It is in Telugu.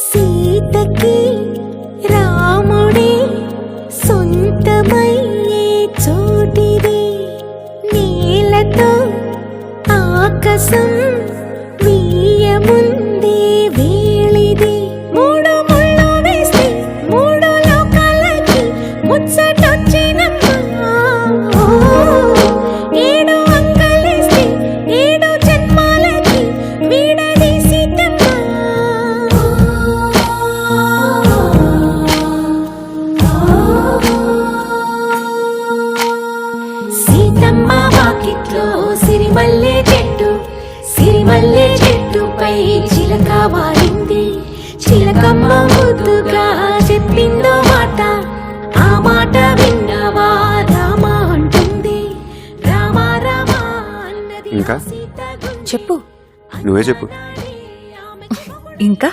సీతకి రాముడే సొంతమయ్యే చోటిది, నేలతో ఆకాశం వీయముందే వేళిది. మూడు ముళ్ళు వేస్తే మూడు లోకాలకి ముచ్చటొచ్చినమ్మా. ఏడు అంగలేస్తే ఏడు జన్మాలకి వీడదీసిటమ్మా. సీతమ్మ వాకిట్లో సిరిమల్లె చెట్టు, సిరిమల్లె చెట్టుపై చిలక వారింది. చిలకమ్మ ముద్దుగా చెప్పిందో మాట, ఆ మాట విన్నవా రామ అంటుంది. రామ రామ అన్నది ఇంకా? సీత చెప్పు నువ్వే చెప్పు. ఇంకా